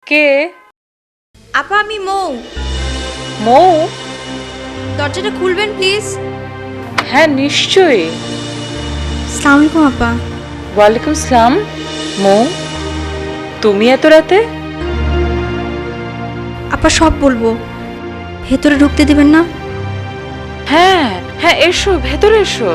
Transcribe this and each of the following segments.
কে? আপা আমি মৌ। মৌ? দরজাটা খুলবেন প্লিজ। হ্যাঁ নিশ্চয়ই। আসসালামু আলাইকুম আপা। ওয়ালাইকুম সালাম। মৌ, তুমি এত রাতে? আপা সব বলবো, ভেতরে ঢুকতে দিবেন না? হ্যাঁ হ্যাঁ, এসো ভেতরে এসো।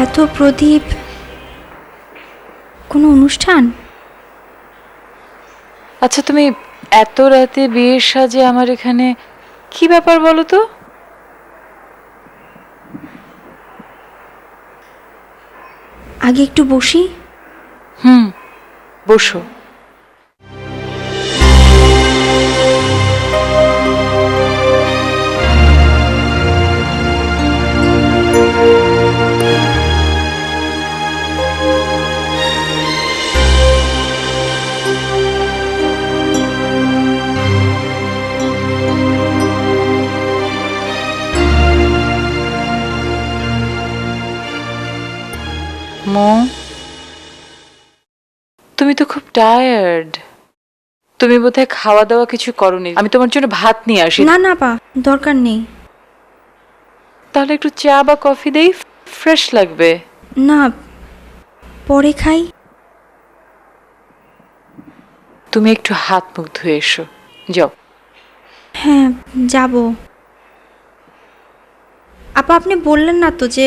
এত প্রদীপ, কোনো অনুষ্ঠান? আচ্ছা, তুমি এত রাতে বিয়ের সাজে আমার এখানে কি ব্যাপার বলো তো? আগে একটু বসি। বসো। মৌ, তুমি তো খুব টায়ার্ড। তুমি বোধহয় খাওয়া দাওয়া কিছু করোনি। আমি তোমার জন্য ভাত নিয়ে আসি। না না আপা, দরকার নেই। তাহলে একটু চা বা কফি দেই, ফ্রেশ লাগবে। না, পরে খাই। তুমি একটু হাত মুখ ধুয়ে এসো, যাও। হ্যাঁ যাব। আপা আপনি বললেন না তো যে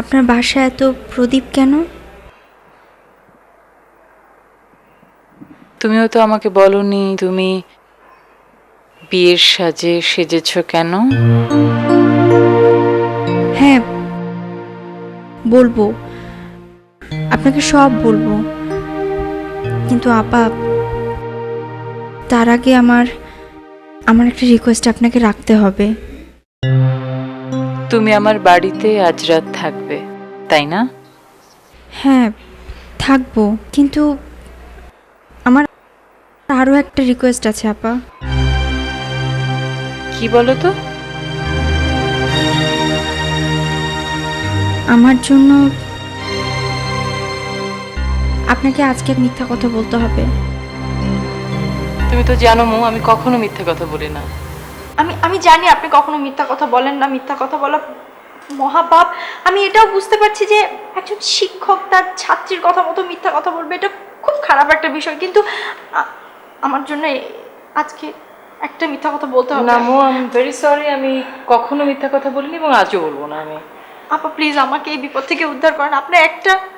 আপনার বাসায় এত প্রদীপ কেন? তুমিও তো আমাকে বলনি তুমি বিয়ের সাজে সেজেছো কেন। হ্যাঁ বলবো, আপনাকে সব বলবো, কিন্তু আপা তার আগে আমার একটা রিকোয়েস্ট আপনাকে রাখতে হবে। তুমি আমার বাড়িতে আজ রাত থাকবে, তাই না? হ্যাঁ থাকবো, কিন্তু আমার আরও একটা রিকোয়েস্ট আছে আপা। কি বলো তো? আমার জন্য আপনাকে আজকে মিথ্যা কথা বলতে হবে। তুমি তো জানো মৌ, আমি কখনো মিথ্যে কথা বলি না। আমি জানি আপনি কখনো মিথ্যা কথা বলেন না, মিথ্যা কথা বলা মহাপাপ। আমি এটাও বুঝতে পারছি যে একজন শিক্ষক তার ছাত্রীর কথা মতো মিথ্যা কথা বলবে, এটা খুব খারাপ একটা বিষয়, কিন্তু আমার জন্য আজকে একটা মিথ্যা কথা বলতে হবে। না মৌ, আই এম ভেরি সরি, আমি কখনো মিথ্যা কথা বলিনি এবং আজও বলবো না। আমি আপা প্লিজ আমাকে এই বিপদ থেকে উদ্ধার করেন। আপনার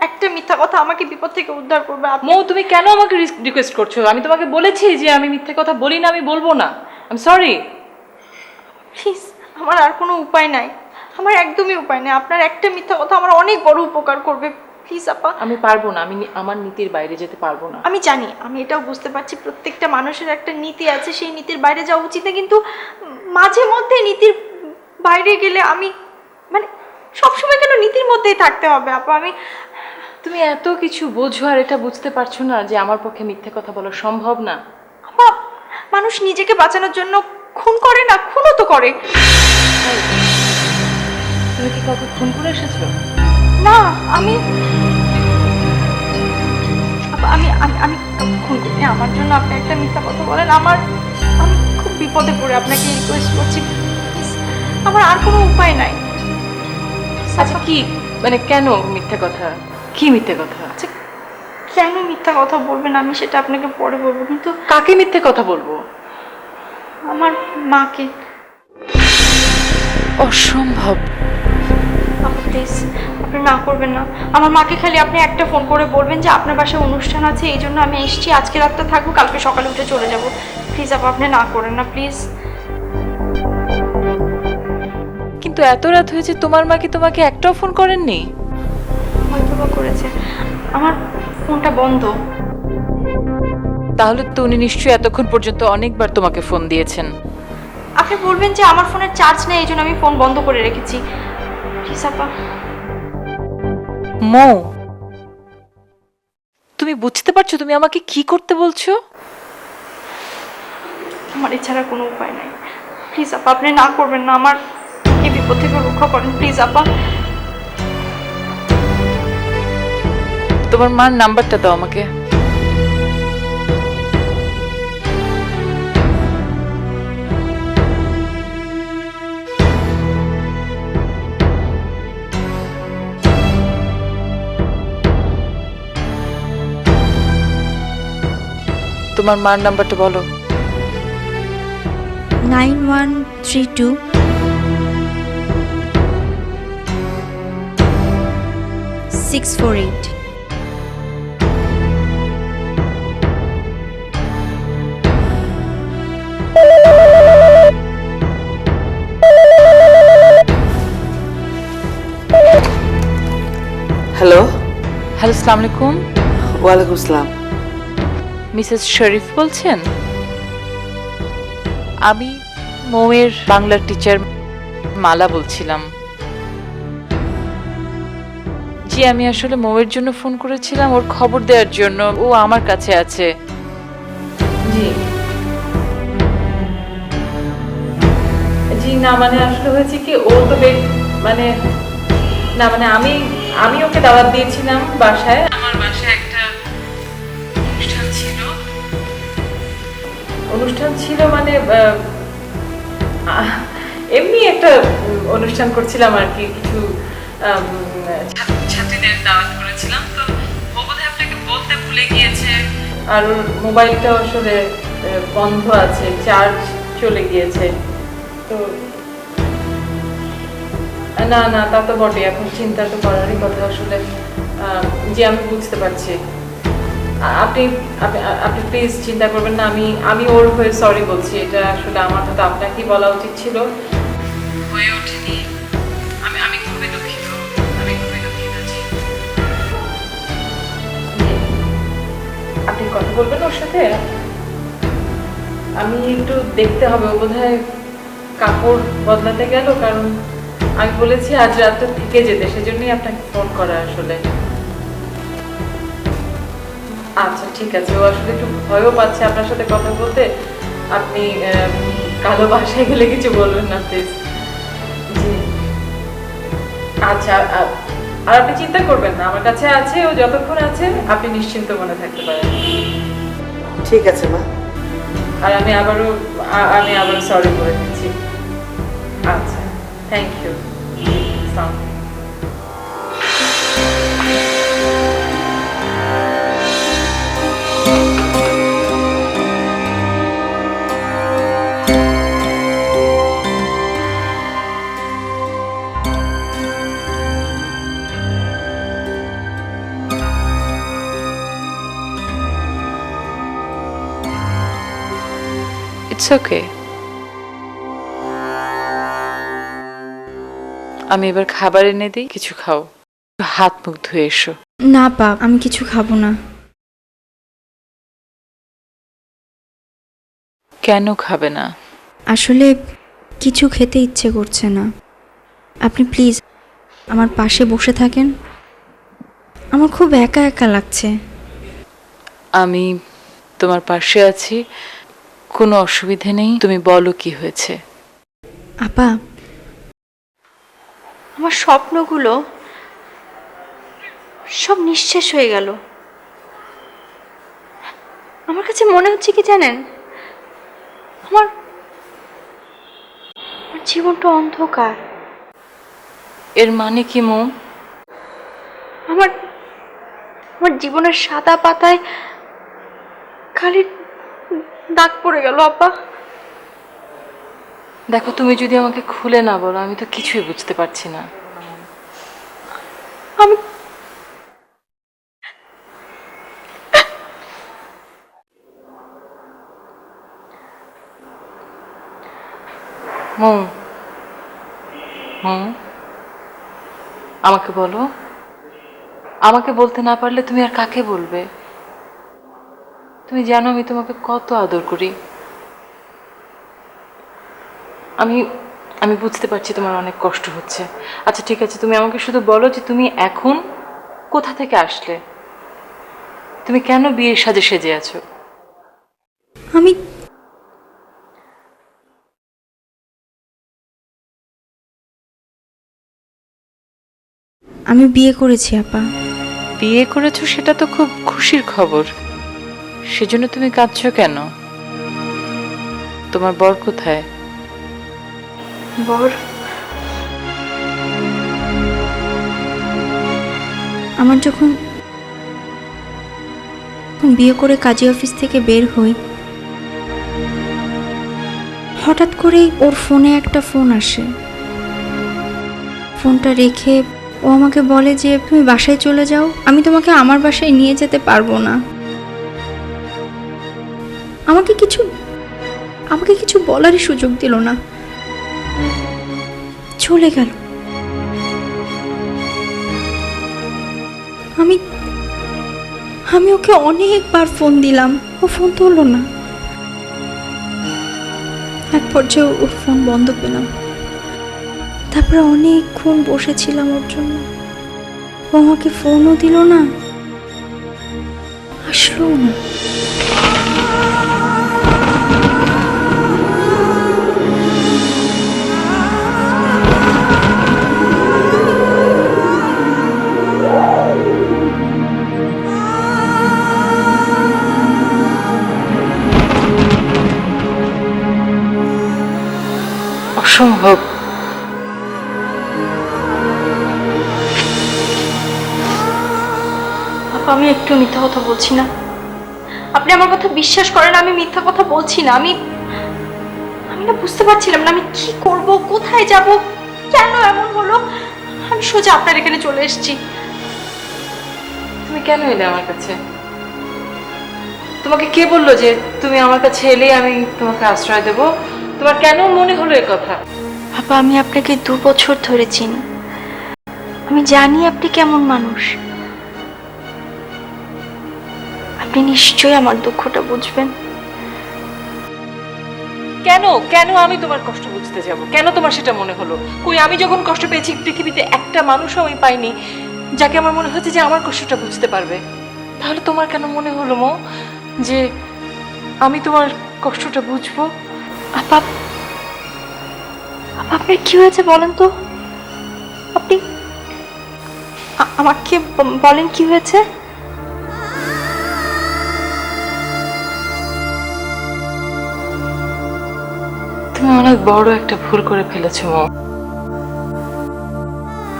একটা মিথ্যা কথা আমাকে বিপদ থেকে উদ্ধার করবে। মৌ, তুমি কেন আমাকে রিকোয়েস্ট করছো? আমি তোমাকে বলেছি যে আমি মিথ্যে কথা বলি না, আমি বলবো না। I am sorry. প্লিজ, আমার আর কোনো উপায় নাই, আমার একদমই উপায় নেই। আপনার একটা মিথ্যা কথা আমার অনেক বড় উপকার করবে। প্লিজ আপা। আমি পারবো না, আমি আমার নীতির বাইরে যেতে পারবো না। আমি জানি, আমি এটাও বুঝতে পারছি প্রত্যেকটা মানুষের একটা নীতি আছে, সেই নীতির বাইরে যাওয়া উচিত না, কিন্তু মাঝে মধ্যে নীতির বাইরে গেলে আমি মানে সবসময় কেন নীতির মধ্যেই থাকতে হবে আপা? তুমি এত কিছু বোঝো আর এটা বুঝতে পারছো না যে আমার পক্ষে মিথ্যে কথা বলা সম্ভব না। আপা, মানুষ নিজেকে বাঁচানোর জন্য খুন করে না, খুনও তো করে। তুমি কি কাউকে খুন করে এসেছো? না, আমি আপা, আমি আমি আমি কাউকে খুন করিনি। আমার জন্য আপনি একটা মিথ্যা কথা বলেন। আমি খুব বিপদে পড়ে আপনাকে রিকোয়েস্ট করছি, প্লিজ। আমার আর কোনো উপায় নাই। আচ্ছা কি, মানে কেন মিথ্যে কথা? কি মিথ্যে কথা? আচ্ছা, কেন মিথ্যা কথা বলবেন আমি সেটা আপনাকে পরে বলবো, কিন্তু কাকে মিথ্যে কথা বলবো? আমার মাকে। অসম্ভব। আপা প্লিজ, আপনি না করবেন না। আমার মাকে খালি আপনি একটা ফোন করে বলবেন যে আপনার বাসায় অনুষ্ঠান আছে, এই জন্য আমি এসেছি, আজকে রাতটা থাকবো, কালকে সকালে উঠে চলে যাব। প্লিজ আপা, আপনি না করেন না প্লিজ। কিন্তু এত রাত হয়েছে, তোমার মা কি তোমাকে একটাও ফোন করেননি? হয়তো বা করেছে, আমার ফোনটা বন্ধ। তাহলে তো উনি নিশ্চয়ই এতক্ষণ পর্যন্ত অনেকবার তোমাকে ফোন দিয়েছেন। আপনি বলবেন যে আমার ফোনের চার্জ নেই, এই জন্য আমি ফোন বন্ধ করে রেখেছি। প্লিজ আপা। মৌ, তুমি তুমি বুঝতে পারছো তুমি আমাকে কি করতে বলছো? আমার এছাড়া কোনো উপায় নাই। প্লিজ আপা, আপনি না করবেন না, আমার কি বিপদ থেকে রক্ষা করেন প্লিজ আপা। তোমার মার নাম্বারটা দাও আমাকে। তোমার মার নাম্বারটা বলো। 9132 648। হ্যালো। হ্যালো, আসসালামু আলাইকুম। ওয়ালাইকুম আসসালাম। মিসেস শরীফ বলছেন? আমি মৌয়ের বাংলার টিচার মালা বলছিলাম। জি, আমি আসলে মৌয়ের জন্য ফোন করেছিলাম, ওর খবর দেওয়ার জন্য। ও আমার কাছে আছে। জি জি, না মানে আসলে হয়েছে কি, ও তো মানে না মানে আমি আমি ওকে দাওয়াত দিয়েছিলাম বাসায়। আমার বাসায় একটা অনুষ্ঠান ছিল মানে এমনি একটা অনুষ্ঠান করছিলাম আর কি, কিছু ছাত্রীদের দাওয়াত করেছিলাম। তো ও বোধহয় আপনাকে বলতে ভুলে গিয়েছে, আর ওর মোবাইলটা আসলে বন্ধ আছে, চার্জ চলে গিয়েছে। তো না না, তা তো বটে, এখন চিন্তা তো করারই কথা আসলে। জি, আমি বুঝতে পারছি। আপনি আপনি আপনি প্লিজ চিন্তা করবেন না। আমি ওর হয়ে সরি বলছি। এটা আসলে আমার হয়তো আপনাকেই বলা উচিত ছিল, হয়ে ওঠেনি। আমি খুবই দুঃখিত। আমি খুবই দুঃখিত। জি, আপনি কথা বলবেন ওর সাথে। আমি একটু দেখতে হবে, ও বোধহয় কাপড় বদলাতে গেল, কারণ আমি বলেছি আজ রাতটা থেকে যেতে, সেজন্যই আপনাকে ফোন করা আসলে। আচ্ছা ঠিক আছে, ও আসলে একটু ভয়ও পাচ্ছে আপনার সাথে কথা বলতে। আপনি কালো বাসায় গেলে কিছু বলবেন না প্লিজ। জি আচ্ছা, আর আপনি চিন্তা করবেন না, আমার কাছে আছে, ও যতক্ষণ আছে আপনি নিশ্চিন্ত মনে থাকতে পারেন। ঠিক আছে মা। আর আমি আবারও সরি করে দিচ্ছি। আচ্ছা, থ্যাংক ইউ। It's okay. আমি এবার খাবার এনে দিই, কিছু খাও, হাত মুখ ধুয়ে এসো। না পা, আমি কিছু খাবো না। কেন খাবে না? আসলে কিছু খেতে ইচ্ছে করছে না। আপনি প্লিজ আমার পাশে বসে থাকেন, আমার খুব একা একা লাগছে। আমি তোমার পাশে আছি, কোনো অসুবিধে নেই। তুমি বলো কি হয়েছে। আপা, আমার স্বপ্নগুলো সব নিঃশেষ হয়ে গেল। আমার কাছে মনে হচ্ছে কি জানেন, আমার আমার জীবনটা অন্ধকার। এর মানে কি মৌ? আমার আমার জীবনের সাদা পাতায় খালি দাগ পড়ে গেল আপা। দেখো, তুমি যদি আমাকে খুলে না বলো, আমি তো কিছুই বুঝতে পারছি না। আমি মৌ, আমাকে বলো। আমাকে বলতে না পারলে তুমি আর কাকে বলবে? তুমি জানো আমি তোমাকে কত আদর করি। আমি আমি বুঝতে পারছি তোমার অনেক কষ্ট হচ্ছে। আচ্ছা ঠিক আছে, তুমি আমাকে শুধু বলো যে তুমি এখন কোথা থেকে আসলে। তুমি কেন বিয়ের সাজে সেজে আছো? আমি আমি বিয়ে করেছি আপা। বিয়ে করেছো সেটা তো খুব খুশির খবর, সেজন্য তুমি কাঁদছো কেন? তোমার বর কোথায়? বর? আমার যখন বিয়ে করে কাজী অফিস থেকে বের হই, হঠাৎ করেই ওর ফোনে একটা ফোন আসে। ফোনটা রেখে ও আমাকে বলে যে তুমি বাসায় চলে যাও, আমি তোমাকে আমার বাসায় নিয়ে যেতে পারবো না। আমাকে কিছু বলারই সুযোগ দিল না, চলে গেল। আমি আমি ওকে অনেকবার ফোন দিলাম, ও ফোন তুললো না। এক পর্যায়ে ওর ফোন বন্ধ পেলাম। তারপরে অনেকক্ষণ বসেছিলাম ওর জন্য, ও আমাকে ফোনও দিল না, আসলো না। অসম্ভব। আপা, আমি একটু মিথ্যা কথা বলছি না। আপনি আমার কথা বিশ্বাস করেন, আমি মিথ্যা কথা বলছি না। আমি আমি না বুঝতে পারছিলাম না আমি কি করব, কোথায় যাব, কেন এমন হলো। আমি সোজা আপনার এখানে চলে এসেছি। তুমি কেন এলে আমার কাছে? তোমাকে কে বললো যে তুমি আমার কাছে এলে আমি তোমাকে আশ্রয় দেব? তোমার কেন মনে হলো এ কথা? আপা, আমি আপনাকে 2 বছর ধরে চিনি। আমি জানি আপনি কেমন মানুষ। আপনি নিশ্চয়ই আমার দুঃখটা বুঝবেন। কেন কেন আমি তোমার কষ্ট বুঝতে যাব? কেন তোমার সেটা মনে হলো? কই, আমি যখন কষ্ট পেয়েছি পৃথিবীতে একটা মানুষও আমি পাইনি যাকে আমার মনে হচ্ছে যে আমার কষ্টটা বুঝতে পারবে। তাহলে তোমার কেন মনে হলো মো যে আমি তোমার কষ্টটা বুঝবো? আপা, আপনার কি হয়েছে বলেন তো? আপনি আমাকে বলেন কি হয়েছে? তুমি অনেক বড় একটা ভুল করে ফেলেছো মো।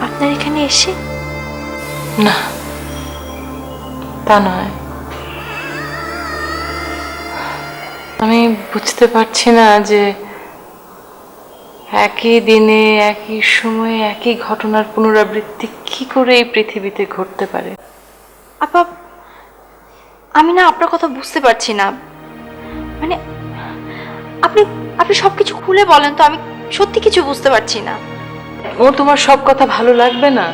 আপনার এখানে এসে? না, তা নয়। আমি বুঝতে পারছি না যে একই দিনে একই সময়ে একই ঘটনার পুনরাবৃত্তি কি করে এই পৃথিবীতে ঘটতে পারে। আপা, আমি না আপনার কথা বুঝতে পারছি না। মানে আপনি আপনি সবকিছু খুলে বলেন তো, আমি সত্যি কিছু বুঝতে পারছি না। ও, তোমার সব কথা ভালো লাগবে না।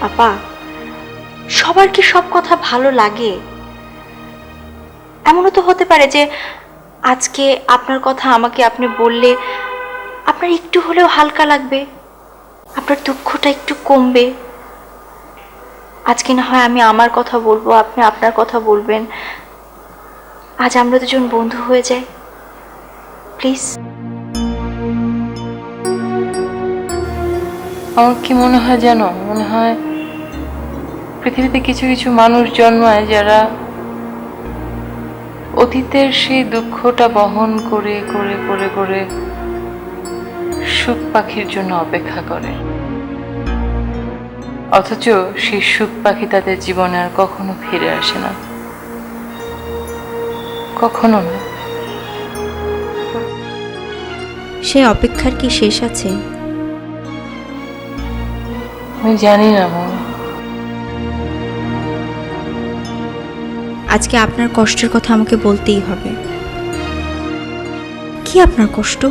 আপা, সবার কি সব কথা ভালো লাগে? এমনও তো হতে পারে যে আজকে আপনার কথা আমাকে আপনি বললে আপনার একটু হলেও হালকা লাগবে, আপনার দুঃখটা একটু কমবে। আজকে না হয় আমি আমার কথা বলবো, আপনি আপনার কথা বলবেন। আজ আমরা দুজন বন্ধু হয়ে যাই, প্লিজ। আমার কি মনে হয় জানো, মনে হয় পৃথিবীতে কিছু কিছু মানুষ জন্মায় যারা অতীতের সেই দুঃখটা বহন করে করে করে করে সুখ পাখির জন্য অপেক্ষা করে, অথচ সেই সুখ পাখি তাদের জীবনে আর কখনো ফিরে আসে না, কখনো না। সে অপেক্ষার কি শেষ আছে? আমি জানি না মা। আজকে আপনার কষ্টের কথা আমাকে বলতেই হবে। কি আপনার কষ্ট?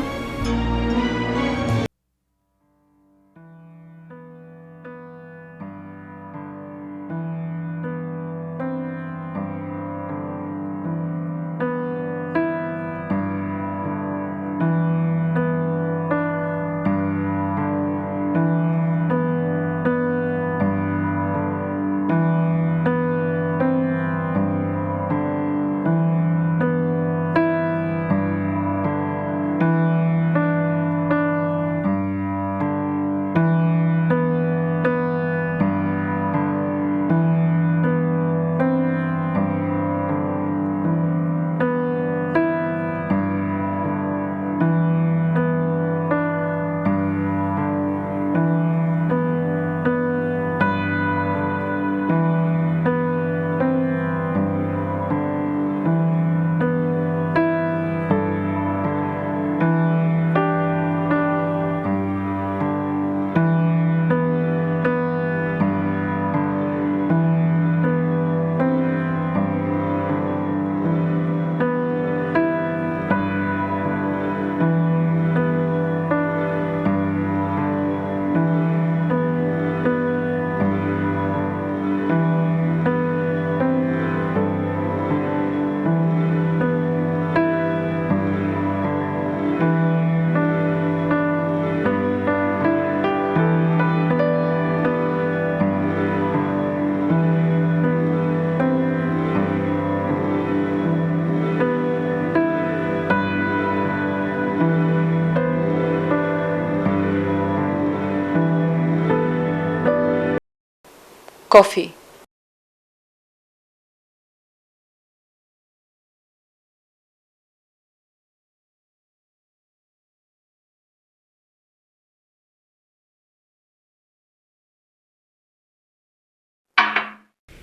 কফি।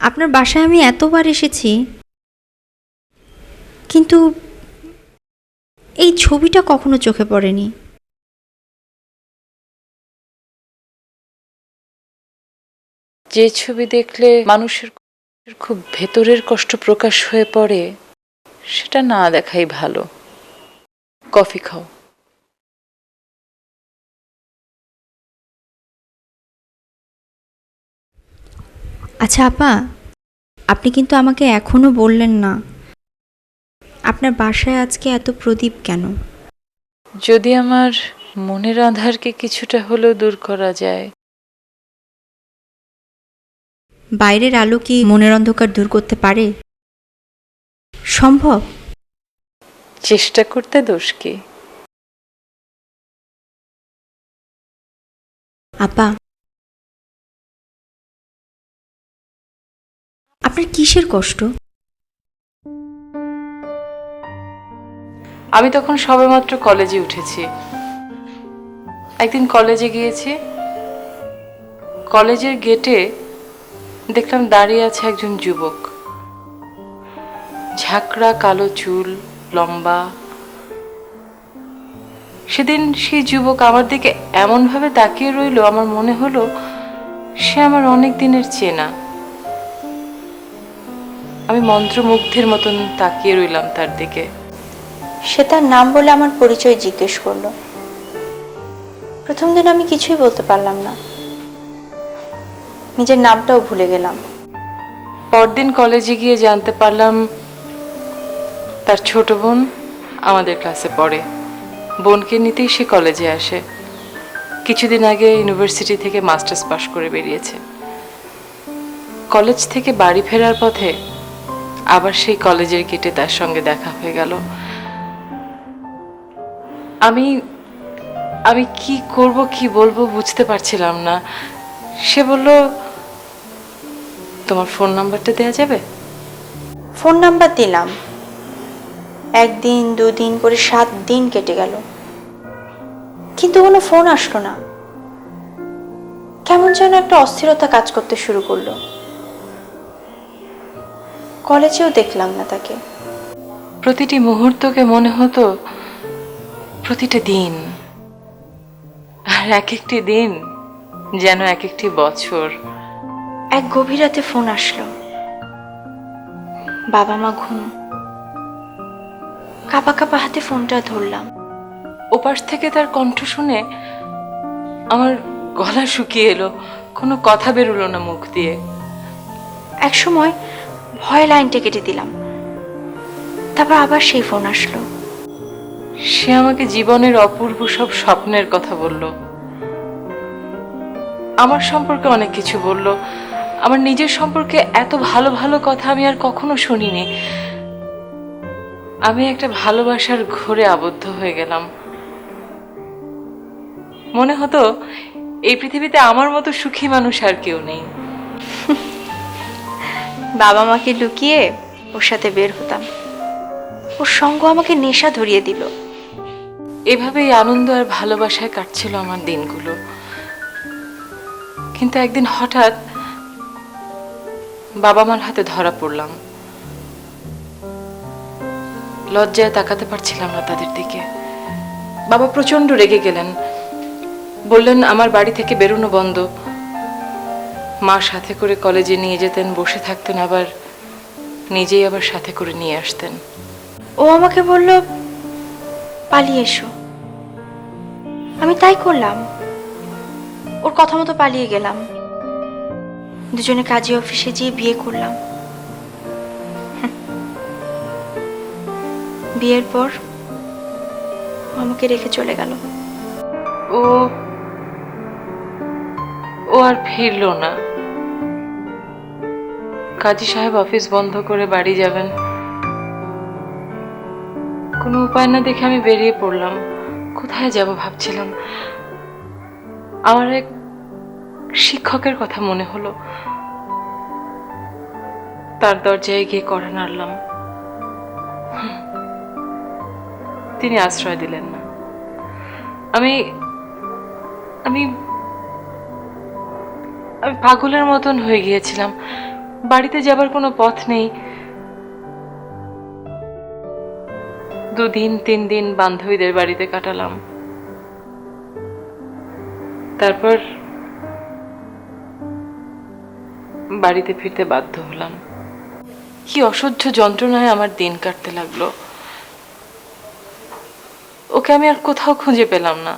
আপনার বাসায় আমি এতবার এসেছি, কিন্তু এই ছবিটা কখনো চোখে পড়েনি। যে ছবি দেখলে মানুষের খুব ভেতরের কষ্ট প্রকাশ হয়ে পড়ে, সেটা না দেখাই ভালো। কফি খাও। আচ্ছা আপা, আপনি কিন্তু আমাকে এখনো বললেন না আপনার বাসায় আজকে এত প্রদীপ কেন? যদি আমার মনের আঁধারকে কিছুটা হলেও দূর করা যায়। বাইরের আলো কি মনের অন্ধকার দূর করতে পারে? সম্ভব? চেষ্টা করতে দোষ কি? আপা, আপনার কিসের কষ্ট? আমি তখন সবেমাত্র কলেজে উঠেছি। একদিন কলেজে গিয়েছি, কলেজের গেটে দেখলাম দাঁড়িয়ে আছে একজন যুবক। ঝাঁকড়া কালো চুল, লম্বা। সেদিন সেই যুবক আমার দিকে এমনভাবে তাকিয়ে রইল, আমার মনে হলো সে আমার অনেক দিনের চেনা। আমি মন্ত্রমুগ্ধের মতন তাকিয়ে রইলাম তার দিকে। সে তার নাম বলে আমার পরিচয় জিজ্ঞেস করলো। প্রথম দিন আমি কিছুই বলতে পারলাম না, নিজের নামটাও ভুলে গেলাম। পরদিন কলেজে গিয়ে জানতে পারলাম তার ছোট বোন আমাদের ক্লাসে পড়ে। বোনকে নিতেই সে কলেজে আসে। কিছুদিন আগে ইউনিভার্সিটি থেকে মাস্টার্স পাশ করে বেরিয়েছে। কলেজ থেকে বাড়ি ফেরার পথে আবার সেই কলেজের গেটে তার সঙ্গে দেখা হয়ে গেল। আমি আমি কি করব কি বলবো বুঝতে পারছিলাম না। সে বলল, তোমার ফোন নাম্বারটা দেওয়া যাবে? ফোন নাম্বার দিলাম। একদিন দুদিন করে 7 দিন কেটে গেল, কিন্তু কোনো ফোন আসলো না। কেমন যেন একটা অস্থিরতা কাজ করতে শুরু করলো। কলেজেও দেখলাম না তাকে। প্রতিটি মুহূর্তকে মনে হতো প্রতিটা দিন, আর এক একটি দিন যেন এক একটি বছর। এক গভীর রাতে ফোন আসলো। বাবা মা ঘুম। কাঁপা কাঁপা হাতে ফোনটা ধরলাম। ওপাশ থেকে তার কণ্ঠ শুনে আমার গলা শুকিয়ে এলো, কোনো কথা বেরোলো না মুখ দিয়ে। এক সময় ভয় লাইনটা কেটে দিলাম। তারপর আবার সেই ফোন আসলো। সে আমাকে জীবনের অপূর্ব সব স্বপ্নের কথা বলল। আমার সম্পর্কে অনেক কিছু বলল। আমার নিজের সম্পর্কে এত ভালো ভালো কথা আমি আর কখনো শুনিনি। আমি একটা ভালোবাসার ঘোরে আবদ্ধ হয়ে গেলাম। মনে হতো এই পৃথিবীতে আমার মতো সুখী মানুষ আর কেউ নেই। বাবা মাকে লুকিয়ে ওর সাথে বের হতাম। ওর সঙ্গ আমাকে নেশা ধরিয়ে দিল। এভাবেই আনন্দ আর ভালোবাসায় কাটছিল আমার দিনগুলো। কিন্তু একদিন হঠাৎ বাবা মার হাতে ধরা পড়লাম। লজ্জায় তাকাতে পারছিলাম না তাদের দিকে। বাবা প্রচন্ড রেগে গেলেন, বললেন আমার বাড়ি থেকে বেরোনো বন্ধ। মা সাথে করে কলেজে নিয়ে যেতেন, বসে থাকতেন, আবার নিজেই আবার সাথে করে নিয়ে আসতেন। ও আমাকে বলল, পালিয়ে এসো। আমি তাই করলাম। ওর কথা মতো পালিয়ে গেলাম। দুজনে কাজী অফিসে গিয়ে বিয়ে করলাম। বিয়ের পর ও আমাকে রেখে চলে গেল। ও ও আর ফিরলো না। কাজী সাহেব অফিস বন্ধ করে বাড়ি যাবেন। কোনো উপায় না দেখে আমি বেরিয়ে পড়লাম। কোথায় যাব ভাবছিলাম। আমার এক শিক্ষকের কথা মনে হলো। তার দরজায় গিয়ে কড়া নাড়লাম। তিনি আশ্রয় দিলেন না। আমি আমি আমি পাগলের মতন হয়ে গিয়েছিলাম। বাড়িতে যাবার কোনো পথ নেই। 2 দিন 3 দিন বান্ধবীদের বাড়িতে কাটালাম। তারপর বাড়িতে ফিরতে বাধ্য হলাম। কি অসহ্য যন্ত্রণায় আমার দিন কাটতে লাগলো। ওকে আমি আর কোথাও খুঁজে পেলাম না।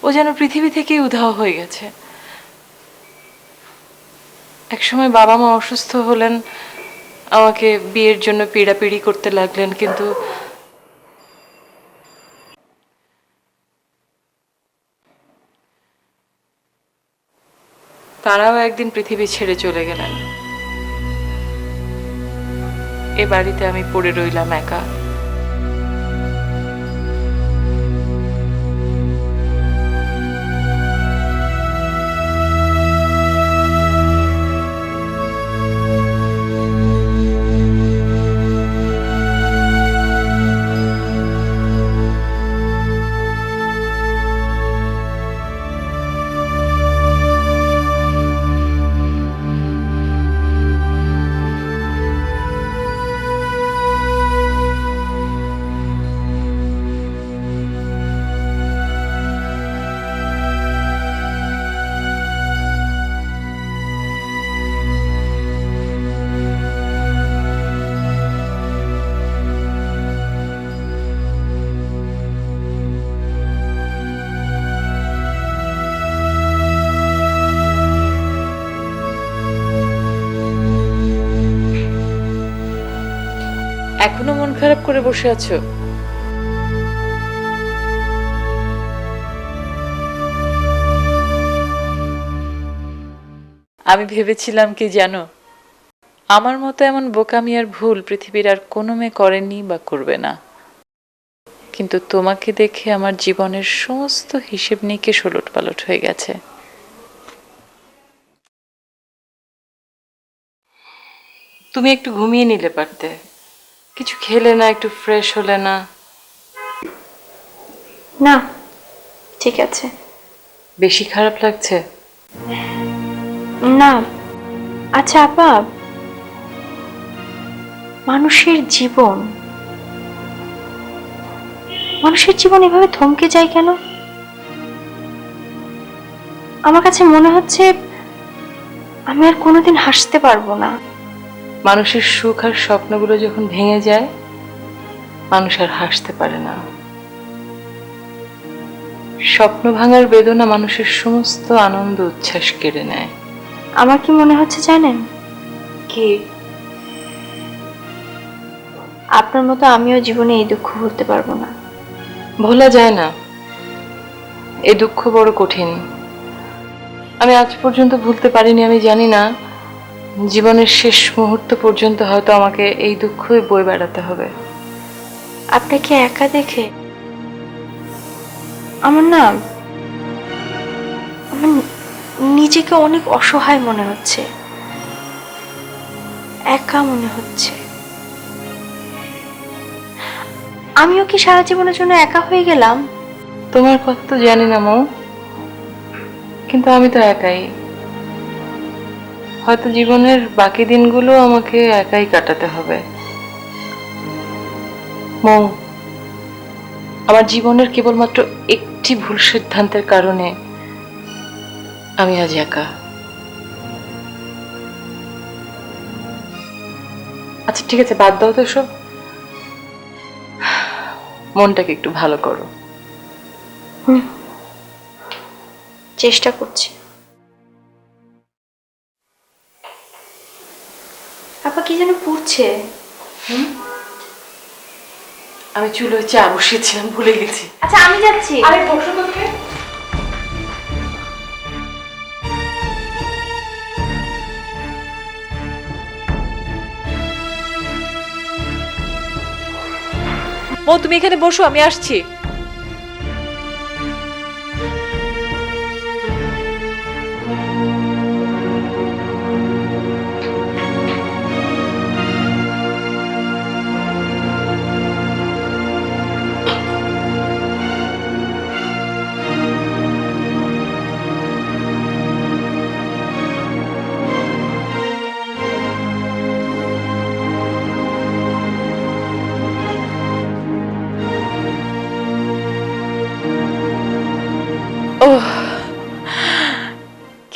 ও যেন পৃথিবী থেকেই উধাও হয়ে গেছে। একসময় বাবা মা অসুস্থ হলেন, আমাকে বিয়ের জন্য পিড়াপিড়ি করতে লাগলেন, কিন্তু তারাও একদিন পৃথিবী ছেড়ে চলে গেলেন। এ বাড়িতে আমি পড়ে রইলাম একা। এখনো মন খারাপ করে বসে আছো? আমি ভেবেছিলাম কি জানো, আমার মতো এমন বোকামি আর ভুল পৃথিবীর আর কোনো মেয়ে করেনি বা করবে না। কিন্তু তোমাকে দেখে আমার জীবনের সমস্ত হিসেব নিকেশ ওলটপালট হয়ে গেছে। তুমি একটু ঘুমিয়ে নিলে পারতে, কিছু খেলে না, একটু ফ্রেশ হলে না। না, ঠিক আছে। বেশি খারাপ লাগছে? না। আচ্ছা আপা, মানুষের জীবন এভাবে থমকে যায় কেন? আমার কাছে মনে হচ্ছে আমি আর কোনোদিন হাসতে পারবো না। মানুষের সুখ আর স্বপ্নগুলো যখন ভেঙে যায়, মানুষ আর হাসতে পারে না। স্বপ্ন ভাঙার বেদনা মানুষের সমস্ত আনন্দ উচ্ছ্বাস কেড়ে নেয়। আমার কি মনে হচ্ছে জানেন? কি? আপনার মতো আমিও জীবনে এই দুঃখ ভুলতে পারবো না। ভোলা যায় না, এই দুঃখ বড় কঠিন। আমি আজ পর্যন্ত ভুলতে পারিনি। আমি জানি না, জীবনের শেষ মুহূর্ত পর্যন্ত হয়তো আমাকে এই দুঃখই বয়ে বেড়াতে হবে। আপনাকে একা দেখে আমার নিজেকে অনেক অসহায় মনে হচ্ছে, একা মনে হচ্ছে। আমিও কি সারা জীবনের জন্য একা হয়ে গেলাম? তোমার কথা তো জানি না মৌ, কিন্তু আমি তো একাই। হয়তো জীবনের বাকি দিনগুলো আমাকে একাই কাটাতে হবে। মৌ, আমার জীবনের কেবলমাত্র একটি ভুল সিদ্ধান্তের কারণে আমি আজ একা। আচ্ছা ঠিক আছে, বাদ দাও তো সব। মনটাকে একটু ভালো করো। চেষ্টা করছি। আপা কি যেন পড়ছে। আমি চুলোয় চা বসিয়েছিলাম, ভুলে গেছি। আচ্ছা আমি যাচ্ছি। আরে বসো তো তুমি। মৌ, তুমি এখানে বসো, আমি আসছি।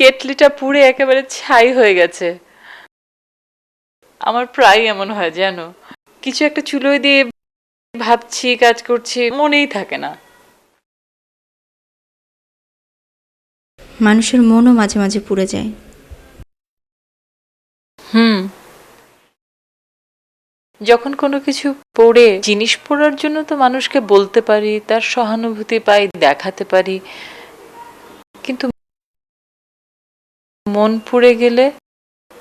কেটলিটা পুড়ে একেবারে ছাই হয়ে গেছে। আমার প্রায় এমন হয় জানো, কিছু একটা চুলোয় দিয়ে ভাবছি, কাজ করছি, মনেই থাকে না। মানুষের মনও মাঝে মাঝে পুড়ে যায়। হুম, যখন কোনো কিছু পড়ে, জিনিস পড়ার জন্য তো মানুষকে বলতে পারি, তার সহানুভূতি পাই, দেখাতে পারি, কিন্তু মন পুড়ে গেলে,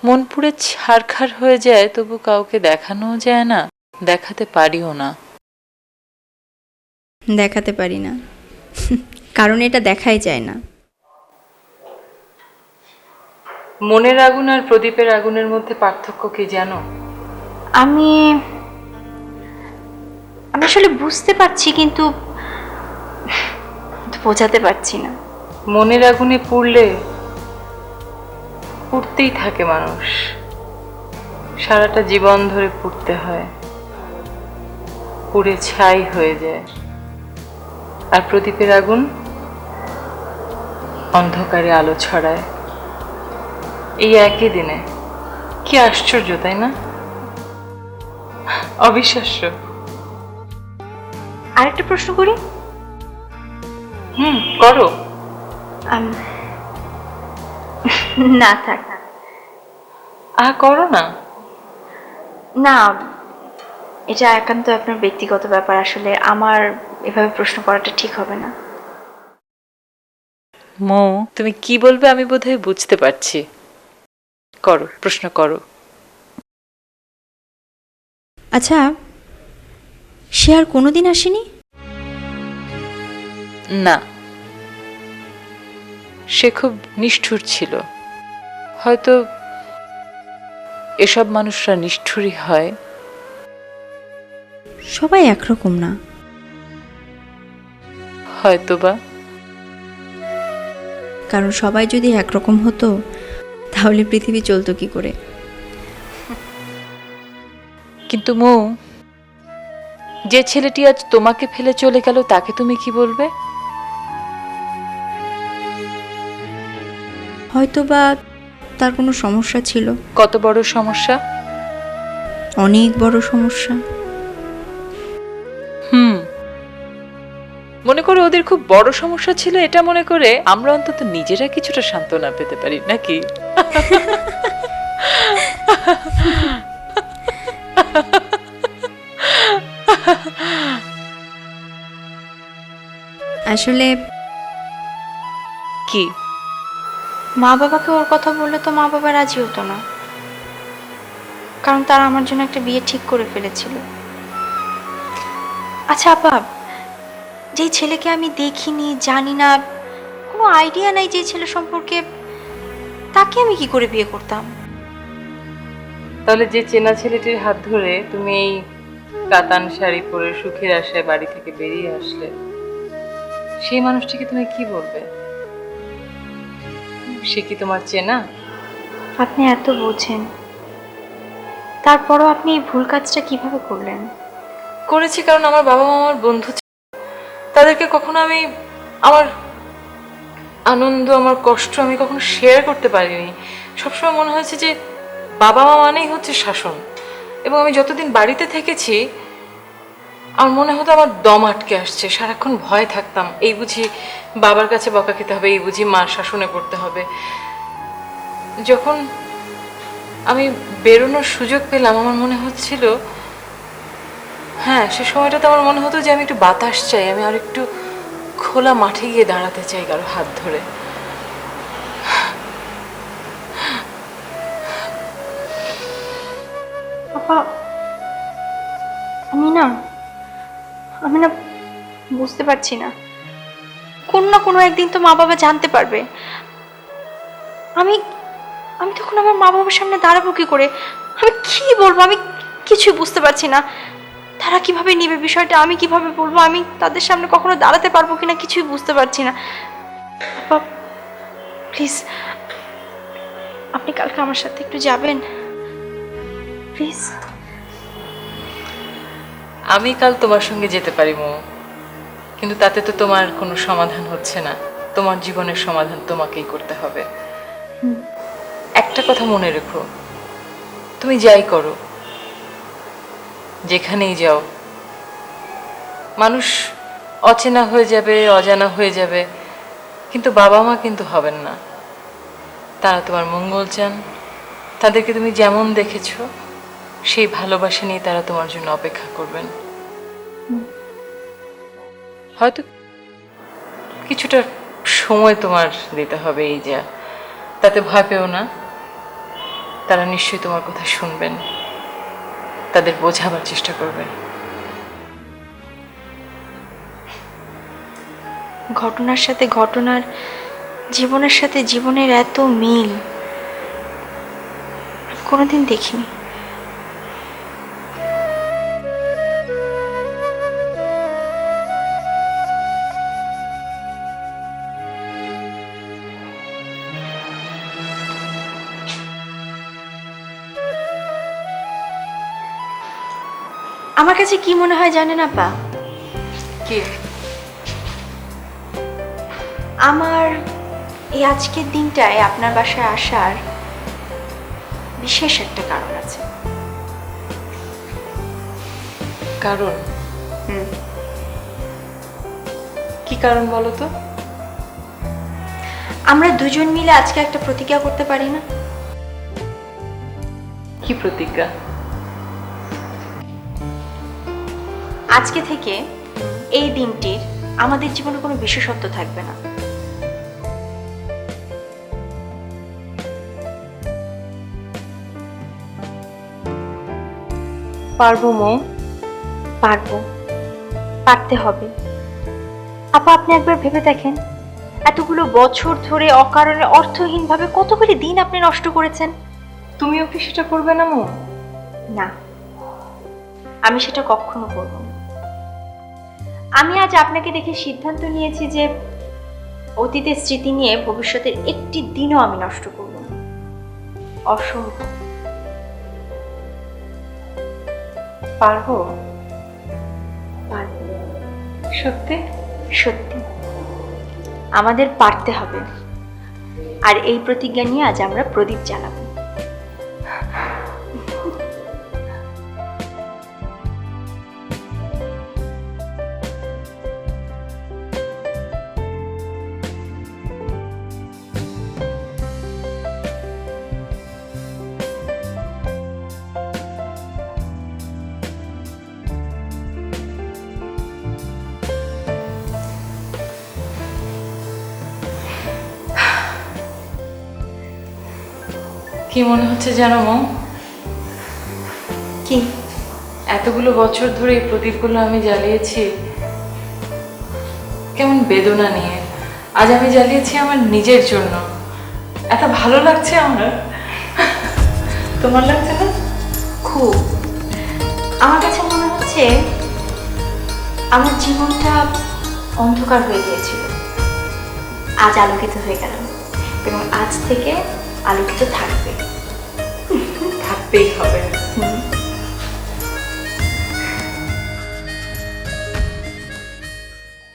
মন পুড়ে ছারখার হয়ে যায়, তবু কাউকে দেখানোও যায় না, দেখাতে পারিও না। দেখাতে পারি না কারণ এটা দেখাই যায় না। মনের আগুন আর প্রদীপের আগুনের মধ্যে পার্থক্য কি জানো? আমি আমি আসলে বুঝতে পারছি, কিন্তু বোঝাতে পারছি না। মনের আগুনে পুড়লে পুড়তেই থাকে মানুষ, সারাটা জীবন ধরে পুড়তে হয়, পুড়ে ছাই হয়ে যায়। আর প্রদীপের আগুন অন্ধকারে আলো ছড়ায়, এই একই দিনে। কি আশ্চর্য, তাই না? অবিশ্বাস্য। আরেকটা প্রশ্ন করি। করো। আম- না থাক। করো না। না, এটা একান্ত আপনার ব্যক্তিগত ব্যাপার, আসলে আমার এভাবে প্রশ্ন করাটা ঠিক হবে না। মো, তুমি কি বলবে আমি বোধহয় বুঝতে পারছি। করো, প্রশ্ন করো। আচ্ছা, সে আর কোনোদিন আসেনি? না, সে খুব নিষ্ঠুর ছিল। হয়তো এসব মানুষরা নিষ্ঠুরই হয়। সবাই একরকম না। হয়তোবা। কারণ সবাই যদি একরকম হতো তাহলে পৃথিবী চলতো কি করে? কিন্তু মো, যে ছেলেটি আজ তোমাকে ফেলে চলে গেল, তাকে তুমি কি বলবে? হয়তোবা তার কোনো সমস্যা ছিল। কত বড় সমস্যা? অনেক বড় সমস্যা। মনে করো ওদের খুব বড় সমস্যা ছিল, এটা মনে করে আমরা অন্তত নিজেরা কিছুটা সান্ত্বনা পেতে পারি নাকি? আসলে কি? মা বাবাকে ওর কথা বললে তো মা বাবা রাজি হতো না, কারণ তারা আমার জন্য একটা বিয়ে ঠিক করে ফেলেছিল। আচ্ছা আপা, যেই ছেলেকে আমি দেখিনি, জানি না, কোনো আইডিয়া নাই যে ছেলে সম্পর্কে, তাকে আমি কি করে বিয়ে করতাম? তাহলে যে চেনা ছেলেটির হাত ধরে তুমি এই কাতান শাড়ি পরে সুখের আশায় বাড়ি থেকে বেরিয়ে আসলে, সেই মানুষটিকে তুমি কি বলবে? সে কি তোমার চেনা? আপনি এত বোঝেন, তারপরও আপনি এই ভুল কাজটা কিভাবে করলেন? করেছি কারণ আমার বাবা মা আমার বন্ধু ছিল। তাদেরকে কখনো আমি আমার আনন্দ, আমার কষ্ট আমি কখনো শেয়ার করতে পারিনি। সবসময় মনে হয়েছে যে বাবা মা মানেই হচ্ছে শাসন। এবং আমি যতদিন বাড়িতে থেকেছি, আমার মনে হতো আমার দম আটকে আসছে, সারাক্ষণ ভয় থাকতাম। এই বুঝি বাবার কাছে বকা খেতে হবে, এই বুঝি মার শাসনে পড়তে হবে। যখন আমি বেরোনোর সুযোগ পেলাম, আমার মনে হচ্ছিল, হ্যাঁ, সে সময়টাতে আমার মনে হতো যে আমি একটু বাতাস চাই, আমি আর একটু খোলা মাঠে গিয়ে দাঁড়াতে চাই কারো হাত ধরে। আপা, আমি না বুঝতে পারছি না, কোনো না কোনো একদিন তো মা বাবা জানতে পারবে। আমি আমি তখন আমার মা বাবার সামনে দাঁড়াবো কি করে? আমি কি বলবো? আমি কিছুই বুঝতে পারছি না। তারা কিভাবে নিবে বিষয়টা, আমি কিভাবে বলবো? আমি তাদের সামনে কখনো দাঁড়াতে পারবো কিনা কিছুই বুঝতে পারছি না। আপা প্লিজ, আপনি কালকে আমার সাথে একটু যাবেন প্লিজ? আমি কাল তোমার সঙ্গে যেতে পারি মো, কিন্তু তাতে তো তোমার কোনো সমাধান হচ্ছে না। তোমার জীবনের সমাধান তোমাকেই করতে হবে। একটা কথা মনে রেখো, তুমি যাই করো, যেখানেই যাও, মানুষ অচেনা হয়ে যাবে, অজানা হয়ে যাবে, কিন্তু বাবা মা কিন্তু হবেন না। তারা তোমার মঙ্গল চান। তাদেরকে তুমি যেমন দেখেছো সেই ভালোবাসা নিয়ে তারা তোমার জন্য অপেক্ষা করবেন। হয়তো কিছুটা সময় তোমার দিতে হবে, এই যা, তাতে ভয় পেও না। তারা নিশ্চয়ই তোমার কথা শুনবেন, তাদের বোঝাবার চেষ্টা করবেন। ঘটনার সাথে ঘটনার, জীবনের সাথে জীবনের এত মিল আমি কোনোদিন দেখিনি। আমার কাছে কি মনে হয় জানেন আপা? কি? আমার এই আজকের দিনটায় আপনার বাসায় আসার বিশেষ একটা কারণ আছে। কারণ? কি কারণ বলো তো? আমরা দুজন মিলে আজকে একটা প্রতিজ্ঞা করতে পারি না? কি প্রতিজ্ঞা? আজকে থেকে এই দিনটির আমাদের জীবনে কোনো বিশেষত্ব থাকবে না। পারবো মো? পারবো, পারতে হবে। আপা আপনি একবার ভেবে দেখেন, এতগুলো বছর ধরে অকারণে অর্থহীনভাবে কতগুলি দিন আপনি নষ্ট করেছেন। তুমিও কি সেটা করবে না মো? না, আমি সেটা কখনো করব না। আমি আজ আপনাকে দেখে সিদ্ধান্ত নিয়েছি যে অতীতের স্মৃতি নিয়ে ভবিষ্যতের একটি দিনও আমি নষ্ট করব না। অসম্ভব। পারবো? পারবো, সত্যি? সত্যি। আমাদের পারতে হবে। আর এই প্রতিজ্ঞা নিয়ে আজ আমরা প্রদীপ জ্বালাবো। কি মনে হচ্ছে জানো মো? কি? এতগুলো বছর ধরে এই প্রদীপগুলো আমি জ্বালিয়েছি কেমন বেদনা নিয়ে। আজ আমি জ্বালিয়েছি আমার নিজের জন্য। এত ভালো লাগছে আমার। তোমার লাগছে না? খুব। আমার কাছে মনে হচ্ছে আমার জীবনটা অন্ধকার হয়ে গিয়েছিল, আজ আলোকিত হয়ে গেল এবং আজ থেকে আলোকিত থাকবে। থাকতেই হবে।